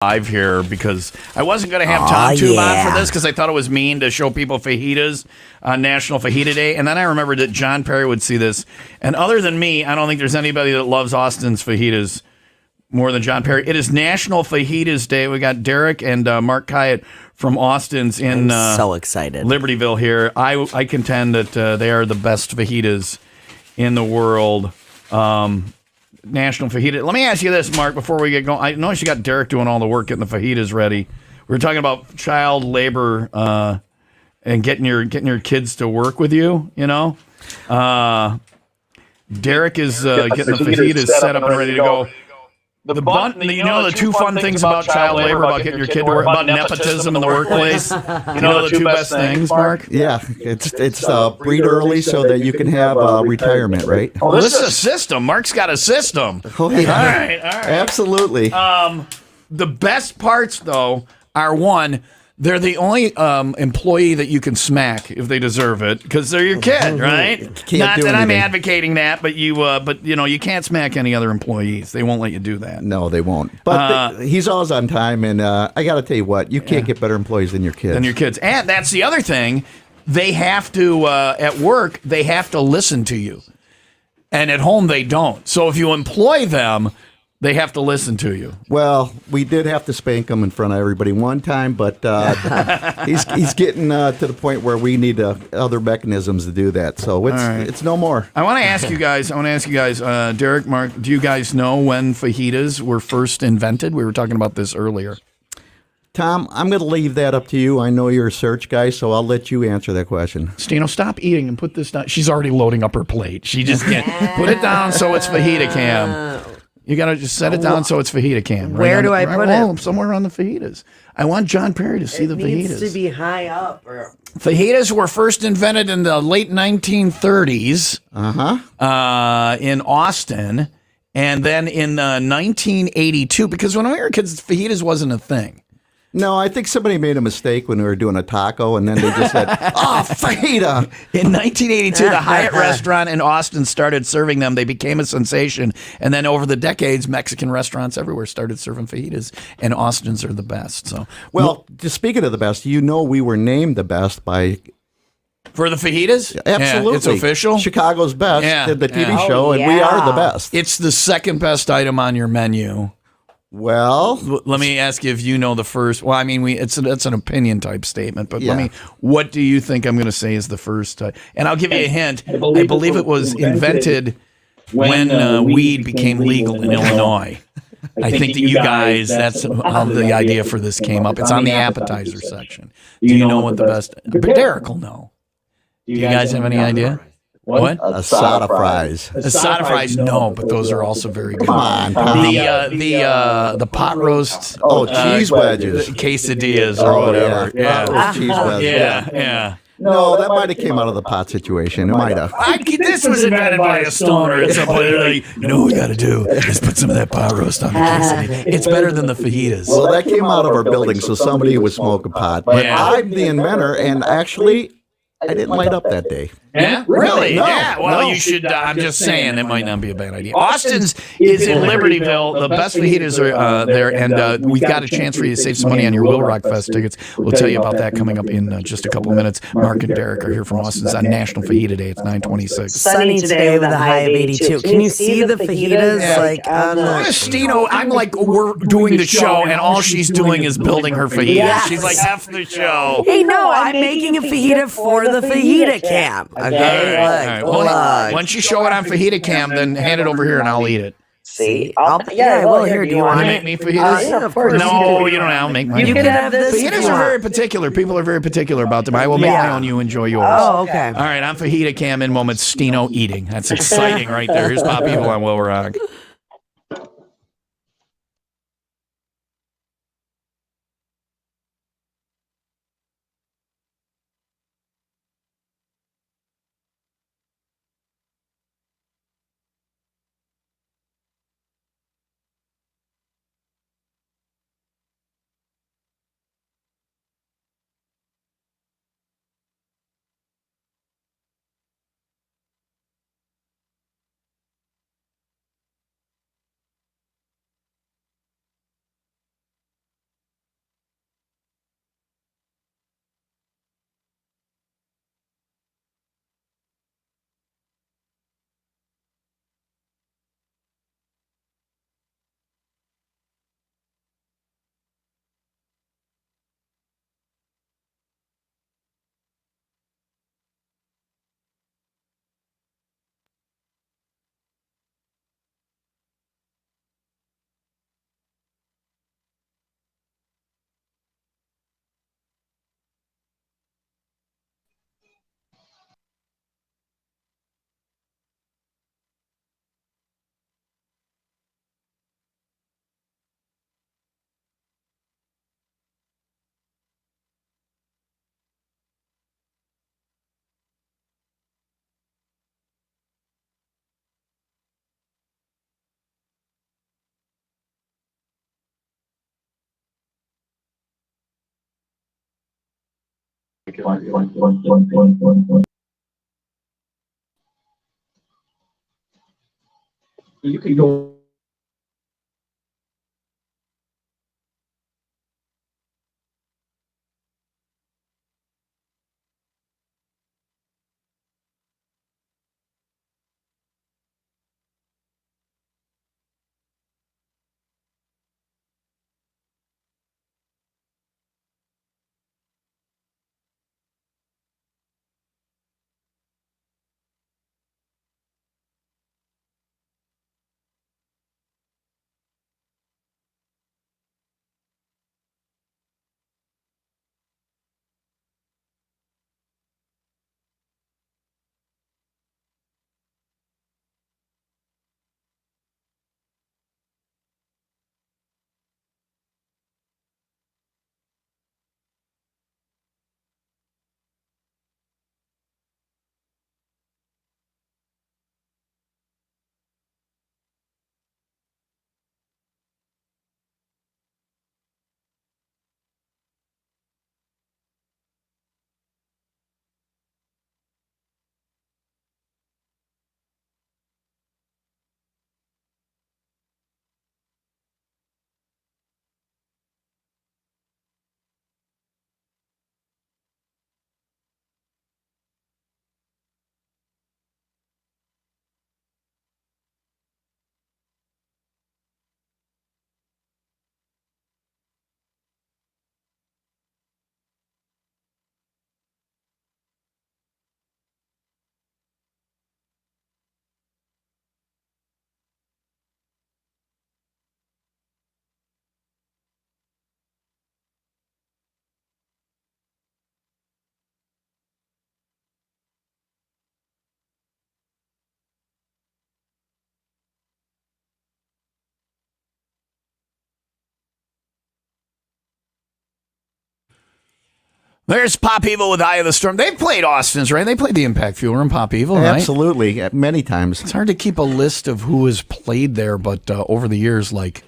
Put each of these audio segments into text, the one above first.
live here because I wasn't going to have Tom Tube on for this because I thought it was mean to show people fajitas on National Fajita Day. And then I remembered that John Perry would see this. And other than me, I don't think there's anybody that loves Austin's fajitas more than John Perry. It is National Fajitas Day. We got Derek and Mark Kyatt from Austin's in so excited. Libertyville here. I contend that they are the best fajitas in the world. National Fajita. Let me ask you this, Mark, before we get going. I noticed you got Derek doing all the work getting the fajitas ready. We were talking about child labor and getting your kids to work with you, you know? Derek is getting the fajitas set up and ready to go. The two fun things about child labor, about getting your kid to work, about nepotism in the workplace. You know the two best things, Mark? Yeah, it's breed early so that you can have retirement, right? Oh, this is a system. Mark's got a system. Oh, yeah. All right. Absolutely. The best parts, though, are one, they're the only employee that you can smack if they deserve it because they're your kid, right? Not that I'm advocating that, but you can't smack any other employees. They won't let you do that. No, they won't. But he's always on time, and I got to tell you what, you can't get better employees than your kids. And that's the other thing. They have to, at work, they have to listen to you. And at home, they don't. So if you employ them, they have to listen to you. Well, we did have to spank him in front of everybody one time, but he's getting to the point where we need other mechanisms to do that. So it's no more. I want to ask you guys, Derek, Mark, do you guys know when fajitas were first invented? We were talking about this earlier. Tom, I'm going to leave that up to you. I know you're a search guy, so I'll let you answer that question. Stino, stop eating and put this down. She's already loading up her plate. She just can't. Put it down so it's fajita cam. You got to just set it down so it's fajita cam. Right Where do I put it? Somewhere on the fajitas. I want John Perry to see the fajitas. It needs to be high up. Fajitas were first invented in the late 1930s in Austin, and then in 1982, because when we were kids, fajitas wasn't a thing. No, I think somebody made a mistake when we were doing a taco, and then they just said, oh, fajita. In 1982, the Hyatt restaurant in Austin started serving them. They became a sensation. And then over the decades, Mexican restaurants everywhere started serving fajitas, and Austin's are the best. So, well, just speaking of the best, we were named the best by... For the fajitas? Absolutely. Yeah, it's official? Chicago's Best did the TV show, and we are the best. It's the second best item on your menu. Well, let me ask you if you know the first. Well, I mean, it's an opinion type statement, but what do you think I'm going to say is the first? And I'll give you a hint. I believe it was invented when weed became legal in Illinois. I think that you guys, that's how the idea for this came up. It's on the appetizer section. Do you know what the best? But Derek will know. Do you guys have any idea? What? Asada fries. Asada fries, no, but those are also very good. Come on. The pot roast. Cheese wedges. Quesadillas or whatever. Yeah. Cheese wedges. Yeah. No, that might have came out of the pot situation. It might have. This was invented by a stoner at some point. Like, you know what we got to do is put some of that pot roast on the quesadilla. It's better than the fajitas. Well, that came out of our building, so somebody was smoking pot. But I'm the inventor, and actually, I didn't light up that day. Yeah? Really? No, yeah. Well, you should. I'm just saying it might not be a bad idea. Austin's is in Libertyville. The best fajitas are there, and we've got a chance for you to save some money on your WIIL Rock Fest tickets. We'll tell you about that coming up in just a couple of minutes. Mark and Derek are here from Austin's on National Fajita Day. It's 9/26. Sunny today with a high of 82. Can you see the fajitas? Stino, I'm like, we're doing the show, and all she's doing is building her fajitas. Yes. She's like, F the show. Hey, no, I'm making a fajita for the fajita cam. Okay, all right. Well, once you show it on fajita cam, then hand it over here and I'll eat it. See? I will. Here, do you want to to make me fajitas? Yeah, of course. No, you don't know. I'll make mine. You can have this. Fajitas are very particular. People are very particular about them. I will make my own. You enjoy yours. Oh, okay. All right, I'm fajita cam in moments. Stino eating. That's exciting right there. Here's Pop Evil on WIIL Rock. You could go. There's Pop Evil with Eye of the Storm. They've played Austin's, right? They played the Impact Fuel Room, Pop Evil, right? Absolutely, many times. It's hard to keep a list of who has played there, but over the years, like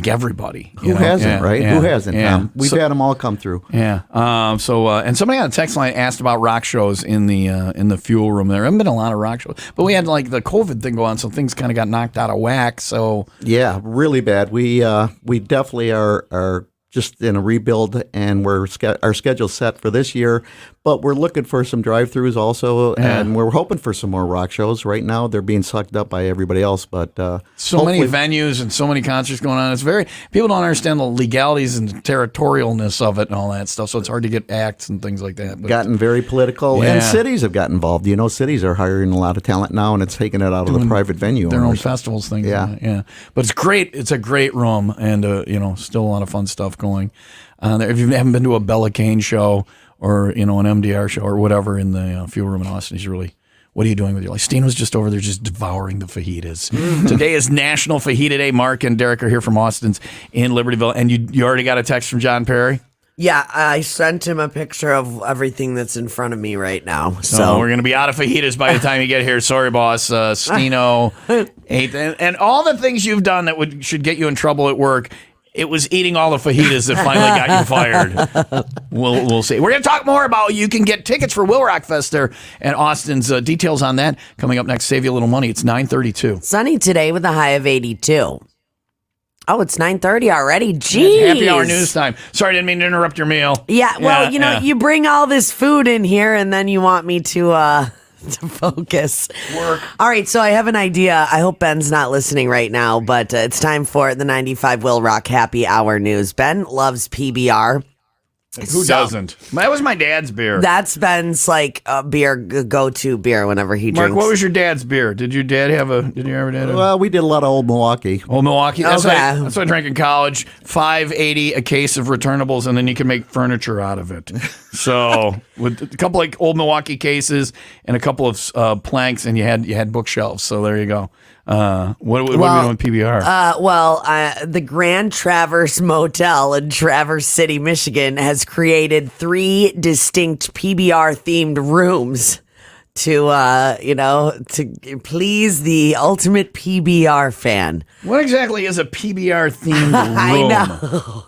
everybody. Who hasn't, right? Yeah, Who hasn't? yeah. We've had them all come through. Yeah. And somebody on the text line asked about rock shows in the Fuel Room. There haven't been a lot of rock shows, but we had like the COVID thing go on, so things kind of got knocked out of whack. So Yeah, really bad. We definitely are just in a rebuild, and our schedule's set for this year. But we're looking for some drive-throughs also, and we're hoping for some more rock shows. Right now, they're being sucked up by everybody else. But so many venues and so many concerts going on. It's people don't understand the legalities and territorialness of it and all that stuff. So it's hard to get acts and things like that. But gotten very political, Yeah. and cities have gotten involved. You know, cities are hiring a lot of talent now, and it's taking it out of the private venue their own owners. festivals, things. Yeah. Yeah. But it's great. It's a great room, and still a lot of fun stuff going. If you haven't been to a Bella Kane show or an MDR show or whatever in the Fuel Room in Austin, what are you doing with your life? Steen was just over there just devouring the fajitas. Today is National Fajita Day. Mark and Derek are here from Austin's in Libertyville, and you already got a text from John Perry? Yeah, I sent him a picture of everything that's in front of me right now. So we're going to be out of fajitas by the time you get here. Sorry, boss. Steno ate, and all the things you've done that should get you in trouble at work. It was eating all the fajitas that finally got you fired. We'll see. We're going to talk more about you can get tickets for WIIL Rock Fest there and Austin's details on that coming up next. Save you a little money. It's 9:32. Sunny today with a high of 82. Oh, it's 9:30 already. Jeez. Happy hour news time. Sorry, didn't mean to interrupt your meal. Yeah, well, you bring all this food in here and then you want me to focus. Work. All right, so I have an idea. I hope Ben's not listening right now, but it's time for the 95 WIIL Rock Happy Hour News. Ben loves PBR. Who doesn't? That was my dad's beer. That's Ben's go-to beer whenever he Mark, drinks. what was your dad's beer? Did your dad did you ever dad? Well, we did a lot of Old Milwaukee. Old Milwaukee. That's Okay. what I drank in college. $5.80 a case of returnables, and then you can make furniture out of it. So with a couple like Old Milwaukee cases and a couple of planks, and you had bookshelves. So there you go. What are we doing with PBR? The Grand Traverse Motel in Traverse City, Michigan has created 3 distinct PBR-themed rooms to please the ultimate PBR fan. What exactly is a PBR themed room? I know.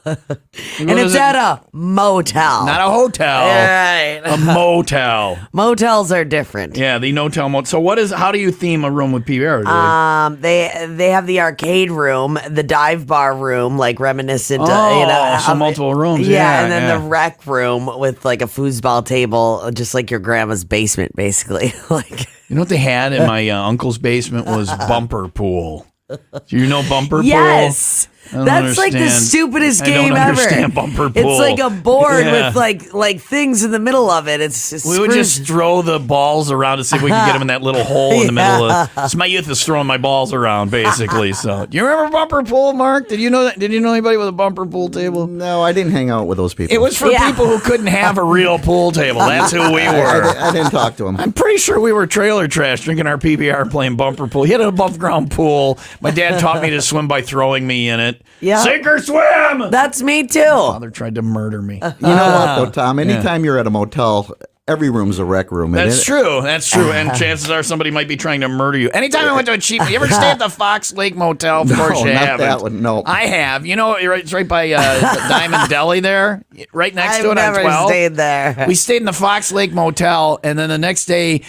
And it's at a motel. Not a hotel. Right. A motel. Motels are different. Yeah, the no-tell motel. So how do you theme a room with PBR? They have the arcade room, the dive bar room, like reminiscent. So multiple rooms. Yeah, and then the rec room with like a foosball table, just like your grandma's basement, basically. Like, you know what they had in my uncle's basement was bumper pool. Do you know bumper pool? yes. That's like the stupidest game I don't ever. understand bumper pool. It's like a board with like things in the middle of it. We would just throw the balls around to see if we could get them in that little hole in the middle of. So my youth is throwing my balls around, basically. So, do you remember bumper pool, Mark? Did you know that? Did you know anybody with a bumper pool table? No, I didn't hang out with those people. It was for people who couldn't have a real pool table. That's who we were. I didn't talk to them. I'm pretty sure we were trailer trash drinking our PBR playing bumper pool. He had an above ground pool. My dad taught me to swim by throwing me in it. Yeah. Sink or swim! That's me too. Father tried to murder me. You know what, though, Tom? Anytime you're at a motel, every room's a rec room. That's true. That's true. And chances are somebody might be trying to murder you. Anytime I went to a cheap, you ever stay at the Fox Lake Motel? Of course you not haven't. that one. No, I have. You know, it's right by Diamond Deli there, right next to it I've on 12. never stayed there. We stayed in the Fox Lake Motel, and then the next day,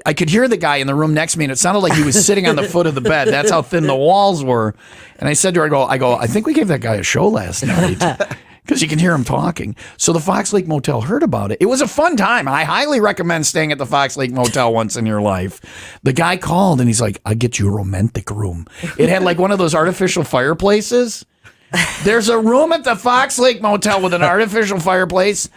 I could hear the guy in the room next to me, and it sounded like he was sitting on the foot of the bed. That's how thin the walls were. And I said to her, I go, I think we gave that guy a show last night. Because you can hear him talking. So the Fox Lake Motel heard about it. It was a fun time. I highly recommend staying at the Fox Lake Motel once in your life. The guy called, and he's like, I get you a romantic room. It had like one of those artificial fireplaces. There's a room at the Fox Lake Motel with an artificial fireplace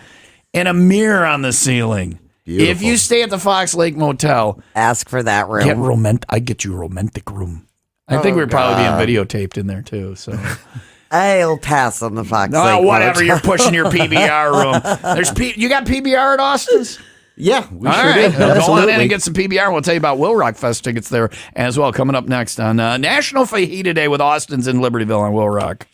and a mirror on the ceiling. Beautiful. If you stay at the Fox Lake Motel, Ask for that room. I get you a romantic room. I think we're probably being videotaped in there too. So I'll pass on the Fox no, Lake whatever. Motel. You're pushing your PBR room. You got PBR at Austin's? yeah, we All sure right. did. Go on in Absolutely. and get some PBR. We'll tell you about WIIL Rock Fest tickets there as well. Coming up next on National Fajita Day with Austin's in Libertyville on WIIL Rock.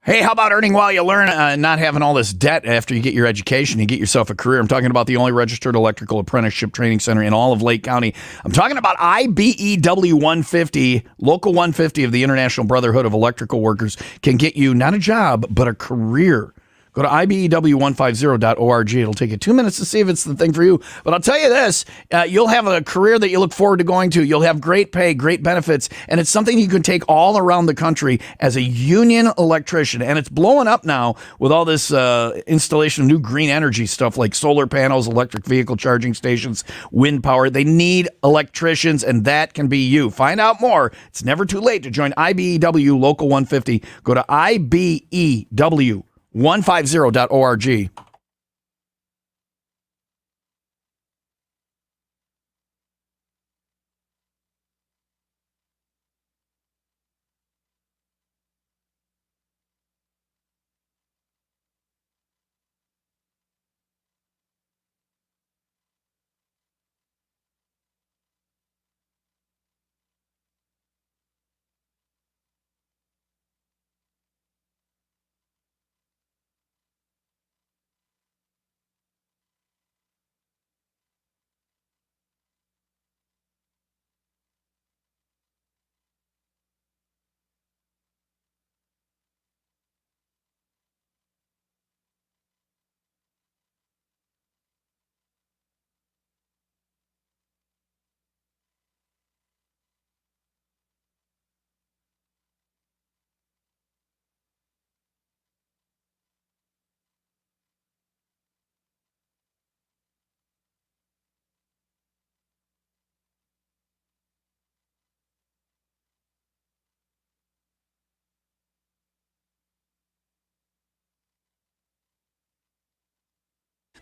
Hey, how about earning while you learn and not having all this debt after you get your education and get yourself a career? I'm talking about the only registered electrical apprenticeship training center in all of Lake County. I'm talking about IBEW 150, Local 150 of the International Brotherhood of Electrical Workers can get you not a job, but a career. Go to IBEW150.org. It'll take you 2 minutes to see if it's the thing for you. But I'll tell you this, you'll have a career that you look forward to going to. You'll have great pay, great benefits, and it's something you can take all around the country as a union electrician. And it's blowing up now with all this installation of new green energy stuff like solar panels, electric vehicle charging stations, wind power. They need electricians, and that can be you. Find out more. It's never too late to join IBEW Local 150. Go to IBEW150.org.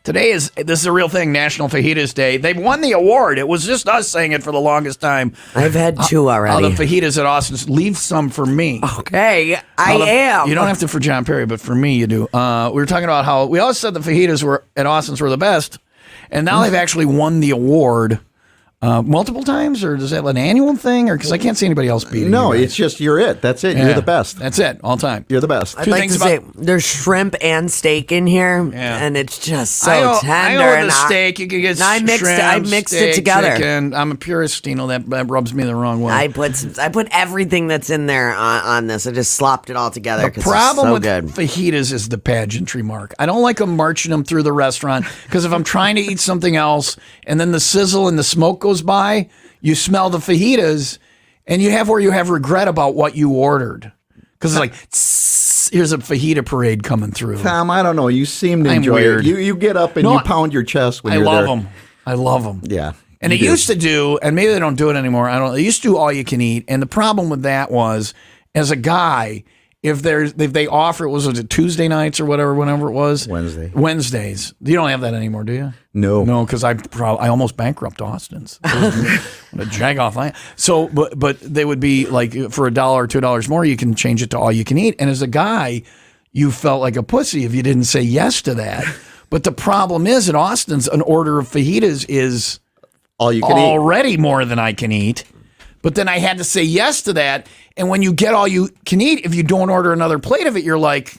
Today this is a real thing, National Fajitas Day. They won the award. It was just us saying it for the longest time. I've had two already. The fajitas at Austin's. Leave some for me. Okay, I am. You don't have to for John Perry, but for me, you do. We were talking about how we always said the fajitas were at Austin's were the best, and now they've actually won the award. Multiple times, or is that an annual thing? Or because I can't see anybody else beating. No, you guys. it's just you're it. That's it. You're the best. That's it, all time. You're the best. I'd like to say there's shrimp and steak in here, and it's just so tender. I and the steak. You can get I mixed it together. Chicken. I'm a purist, that rubs me the wrong way. I put everything that's in there on this. I just slopped it all together. The problem with good. fajitas is the pageantry, Mark. I don't like them marching them through the restaurant because if I'm trying to eat something else and then the sizzle and the smoke goes by, you smell the fajitas, and you have regret about what you ordered. Because it's like, here's a fajita parade coming through. Tom, I don't know. You seem to enjoy it. You get up and you pound your chest when you're there. I love them. Yeah. And it used to do, and maybe they don't do it anymore. I don't know. They used to do all you can eat. And the problem with that was, as a guy, if they offer, was it Tuesday nights or whenever it was? Wednesdays. You don't have that anymore, do you? No, because I almost bankrupt Austin's. A jag off line. So, but they would be like for $1 or $2 more, you can change it to all you can eat. And as a guy, you felt like a pussy if you didn't say yes to that. But the problem is at Austin's, an order of fajitas is all you can already more than I can eat. But then I had to say yes to that. And when you get all you can eat, if you don't order another plate of it, you're like,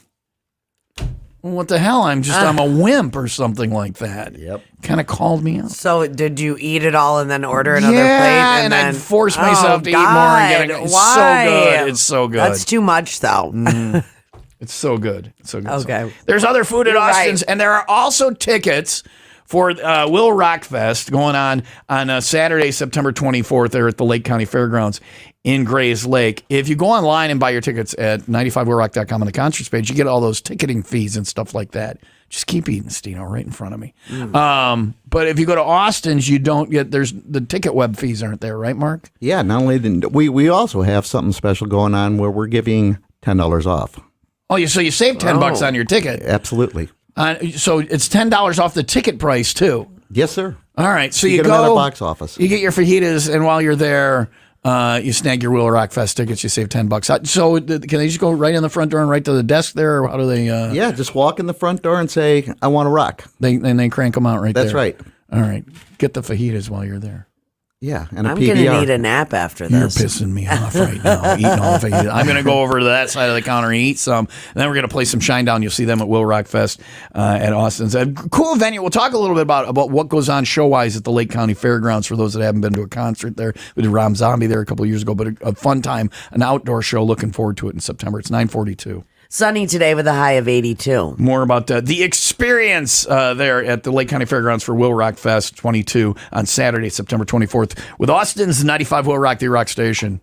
well, what the hell? I'm a wimp or something like that. Yep. Kind of called me out. So did you eat it all and then order another plate? And then I'd force myself to eat more and get it. It's so good. It's so good. That's too much, though. It's so good. It's so good. Okay. There's other food at Austin's, and there are also tickets for WIIL Rock Fest going on Saturday, September 24th there at the Lake County Fairgrounds in Grays Lake. If you go online and buy your tickets at 95willrock.com on the concerts page, you get all those ticketing fees and stuff like that. Just keep eating, Stino, right in front of me. But if you go to Austin's, you don't get, there's the ticket web fees aren't there, right, Mark? Yeah, not only we also have something special going on where we're giving $10 off. Oh, so you save $10 on your ticket. Absolutely. So it's $10 off the ticket price too. Yes, sir. All right. So you get go another box office. You get your fajitas, and while you're there, you snag your WIIL Rock Fest tickets. You save $10. So can they just go right in the front door and right to the desk there, or how do they? Yeah, just walk in the front door and say, "I want a rock." They crank them out right there. That's right. All right. Get the fajitas while you're there. Yeah, and I'm going to need a nap after this. You're pissing me off right now, eating all the fajitas. I'm going to go over to that side of the counter and eat some. And then we're going to play some Shinedown. You'll see them at WIIL Rock Fest at Austin's. A cool venue. We'll talk a little bit about what goes on show-wise at the Lake County Fairgrounds for those that haven't been to a concert there. We did Ram Zombie there a couple of years ago, but a fun time, an outdoor show. Looking forward to it in September. It's 9:42. Sunny today with a high of 82. More about the experience there at the Lake County Fairgrounds for WIIL Rock Fest 22 on Saturday, September 24th with Austin's 95 WIIL Rock, the Rock Station.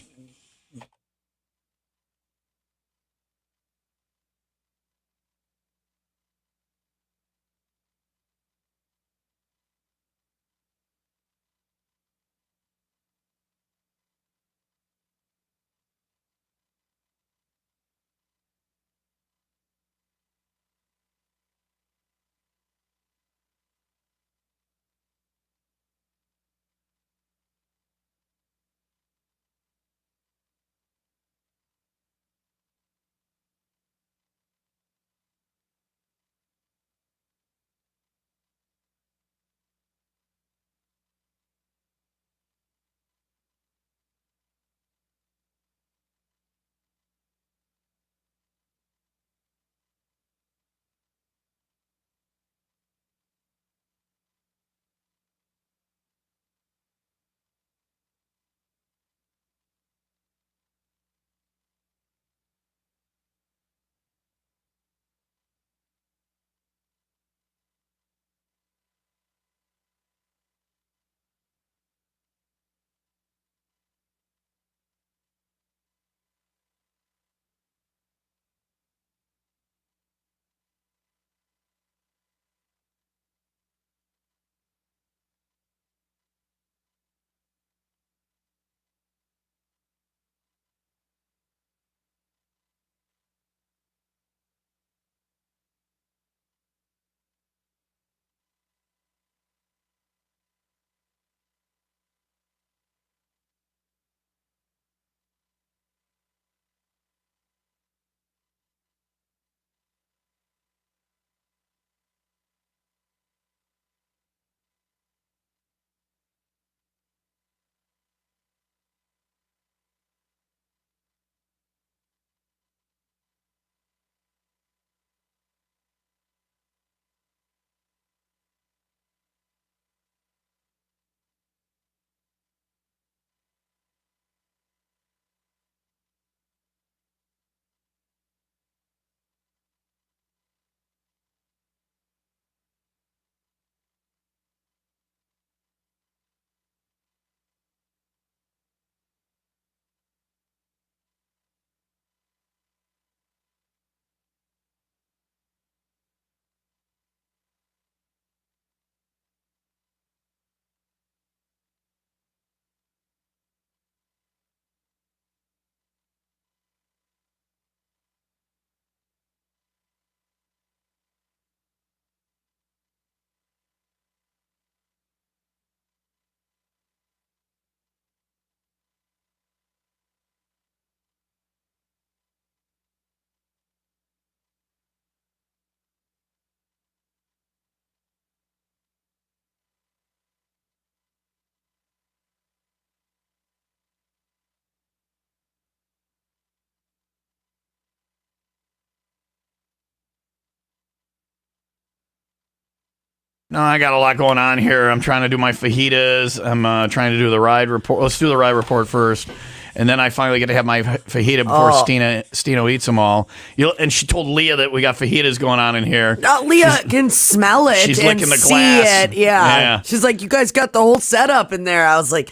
No, I got a lot going on here. I'm trying to do my fajitas. I'm trying to do the ride report. Let's do the ride report first. And then I finally get to have my fajita before Stino eats them all. And she told Leah that we got fajitas going on in here. Leah can smell it. She's and licking the see glass. it. Yeah. She's like, you guys got the whole setup in there. I was like,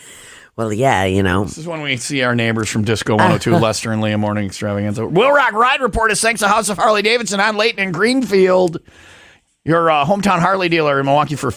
well, yeah, This is when we see our neighbors from Disco 102, Lester and Leah Morning Extravaganza. Will Rock Ride Report is thanks to House of Harley Davidson on Layton and Greenfield. Your hometown Harley dealer in Milwaukee for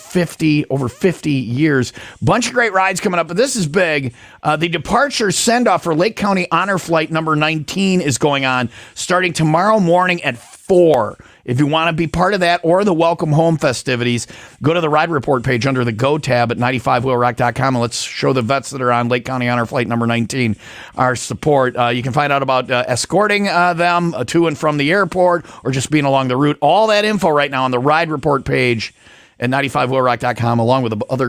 over 50 years. Bunch of great rides coming up, but this is big. The departure send-off for Lake County Honor Flight number 19 is going on starting tomorrow morning at 4. If you want to be part of that or the Welcome Home festivities, go to the Ride Report page under the Go tab at 95wheelrock.com and let's show the vets that are on Lake County Honor Flight number 19 our support. You can find out about escorting them to and from the airport or just being along the route. All that info right now on the Ride Report page at 95wheelrock.com, along with a other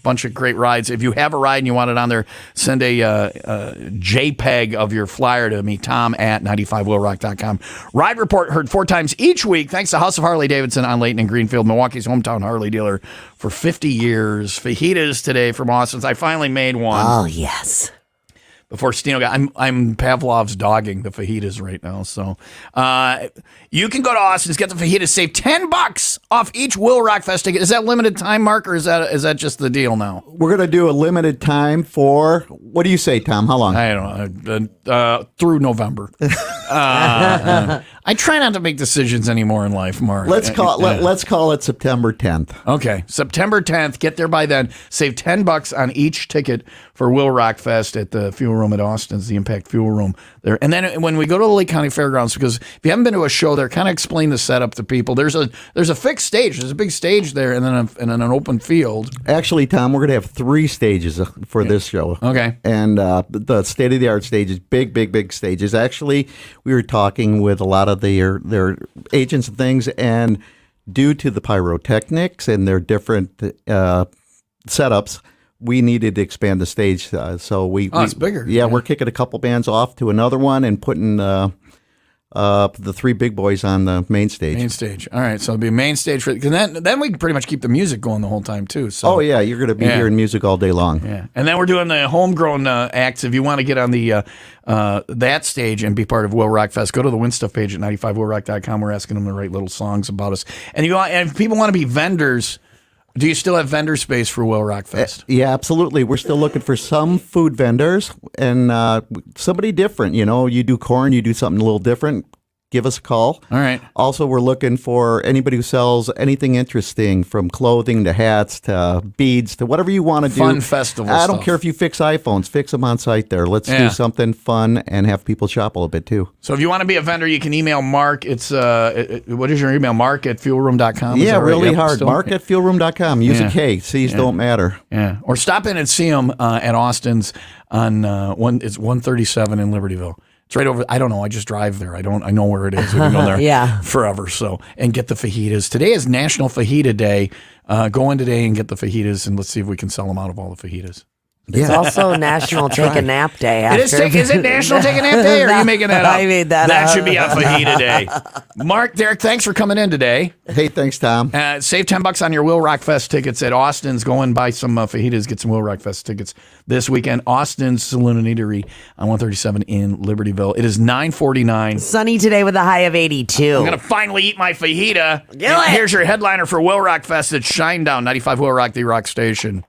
bunch of great rides. If you have a ride and you want it on there, send a JPEG of your flyer to me, Tom at 95wheelrock.com. Ride Report heard 4 times each week, thanks to House of Harley Davidson on Layton and Greenfield, Milwaukee's hometown Harley dealer for 50 years. Fajitas today from Austin's. I finally made one. Oh, yes. Before Stino got, I'm Pavlov's dogging the fajitas right now. So you can go to Austin's, get the fajitas, save $10 off each Will Rock Fest ticket. Is that limited time, Mark, or is that just the deal now? We're going to do a limited time for, what do you say, Tom? How long? I don't know. Through November. I try not to make decisions anymore in life, Mark. Let's call it September 10th. Okay, September 10th. Get there by then. Save $10 on each ticket for Will Rock Fest at the Fuel Room at Austin's, the Impact Fuel Room there. And then when we go to the Lake County Fairgrounds, because if you haven't been to a show there, kind of explain the setup to people. There's a fixed stage. There's a big stage there, and then an open field. Actually, Tom, we're going to have 3 stages for this show. Okay. And the state-of-the-art stages, big stages. Actually, we were talking with a lot of their agents and things, and due to the pyrotechnics and their different setups, we needed to expand the stage. So it's bigger. Yeah, we're kicking a couple bands off to another one and putting the 3 big boys on the main stage. Main stage. All right, so it'll be a main stage for, because then we can pretty much keep the music going the whole time too. So. Oh yeah, you're going to be hearing music all day long. Yeah, and then we're doing the homegrown acts. If you want to get on the that stage and be part of Will Rock Fest, go to the Win Stuff page at 95wheelrock.com. We're asking them to write little songs about us. And if people want to be vendors. Do you still have vendor space for Will Rock Fest? Yeah, absolutely. We're still looking for some food vendors and somebody different. You do corn, you do something a little different. Give us a call. All right. Also, we're looking for anybody who sells anything interesting, from clothing to hats to beads to whatever you want to do. Fun festival I don't care if you fix iPhones. Fix them on site there. Let's do something fun and have people shop a little bit too. So if you want to be a vendor, you can email Mark. It's what is your email? Mark at fuelroom.com. Yeah, really right? hard. Mark at fuelroom.com. Use a K. C's don't matter. Yeah. Or stop in and see them at Austin's on it's 137 in Libertyville. It's right over. I don't know. I just drive there. I know where it is. We've been going there forever. So, and get the fajitas. Today is National Fajita Day. Go in today and get the fajitas, and let's see if we can sell them out of all the fajitas. It's also National Take a Nap Day. Is it National Take a Nap Day, or are you making that up? I made that up. That should be a fajita day. Mark, Derek, thanks for coming in today. Hey, thanks, Tom. Save $10 on your Will Rock Fest tickets at Austin's. Go and buy some fajitas, get some Will Rock Fest tickets this weekend. Austin's Saloon and Eatery on 137 in Libertyville. It is 9:49. Sunny today with a high of 82. I'm going to finally eat my fajita. Here's your headliner for Will Rock Fest at Shinedown, 95 Will Rock, the rock station.